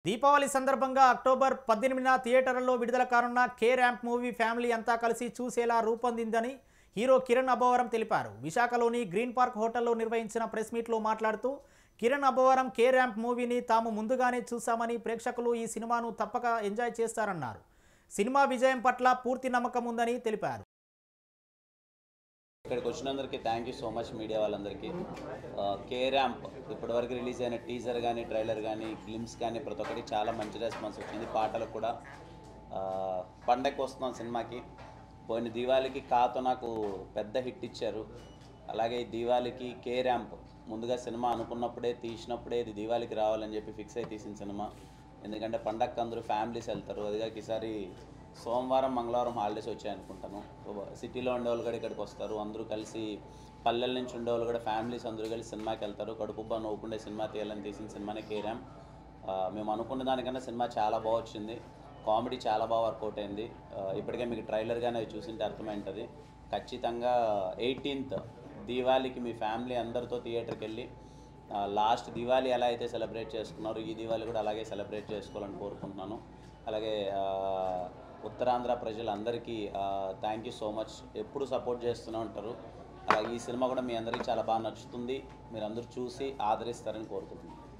దీపావళి సందర్భంగా అక్టోబర్ 18న థియేటర్లలో విడుదల కానున్న కే ర్యాంప్ మూవీ ఫ్యామిలీ అంతా కలిసి చూసేలా రూపొందిందని హీరో కిరణ్ అబ్బవరం తెలిపారు. విశాఖలోని గ్రీన్ పార్క్ హోటల్లో నిర్వహించిన ప్రెస్ మీట్లో మాట్లాడుతూ కిరణ్ అబ్బవరం కే ర్యాంప్ మూవీని తాము ముందుగానే చూసామని, ప్రేక్షకులు ఈ సినిమాను తప్పక ఎంజాయ్ చేస్తారన్నారు. సినిమా విజయం పట్ల పూర్తి నమ్మకం ఉందని తెలిపారు. ఇక్కడికి వచ్చినందరికీ thank you so much media వాళ్ళందరికీ. కే ర్యాంప్ ఇప్పటివరకు రిలీజ్ అయిన టీజర్ కానీ, ట్రైలర్ కానీ, గ్లిమ్స్ కానీ ప్రతి ఒక్కటి చాలా మంచి రెస్పాన్స్ వచ్చింది. పాటలకు కూడా పండగకి వస్తున్నాం సినిమాకి. పోయిన దీవాళికి కాతో నాకు పెద్ద హిట్ ఇచ్చారు. అలాగే ఈ దీవాళికి కే ర్యాంప్ ముందుగా సినిమా అనుకున్నప్పుడే, తీసినప్పుడే ఇది దీవాళికి రావాలని చెప్పి ఫిక్స్ అయి తీసిన సినిమా. ఎందుకంటే పండగకి అందరూ ఫ్యామిలీస్ వెళ్తారు. అదిగా ఈసారి సోమవారం, మంగళవారం హాలిడేస్ వచ్చాయి అనుకుంటాను. సిటీలో ఉండేవాళ్ళు కూడా ఇక్కడికి వస్తారు. అందరూ కలిసి పల్లెల నుంచి ఉండేవాళ్ళు కూడా ఫ్యామిలీస్ అందరూ కలిసి సినిమాకి వెళ్తారు. కడుపుబ్బా నవ్వుకుండే సినిమా తీయాలని తీసిన సినిమానే కే ర్యాంప్. మేము అనుకున్న దానికన్నా సినిమా చాలా బాగా వచ్చింది. కామెడీ చాలా బాగా వర్కౌట్ అయింది. ఇప్పటికే మీకు ట్రైలర్ కానీ అవి చూసింటే అర్థమైంటుంది. ఖచ్చితంగా 18th దీవాళికి మీ ఫ్యామిలీ అందరితో థియేటర్కి వెళ్ళి లాస్ట్ దీవాళి ఎలా అయితే సెలబ్రేట్ చేసుకున్నారో ఈ దీవాళి కూడా అలాగే సెలబ్రేట్ చేసుకోవాలని కోరుకుంటున్నాను. అలాగే ఉత్తరాంధ్ర ప్రజలందరికీ థ్యాంక్ యూ సో మచ్. ఎప్పుడు సపోర్ట్ చేస్తూనే ఉంటారు. అలాగే ఈ సినిమా కూడా మీ అందరికీ చాలా బాగా నచ్చుతుంది. మీరందరూ చూసి ఆదరిస్తారని కోరుకుంటున్నాను.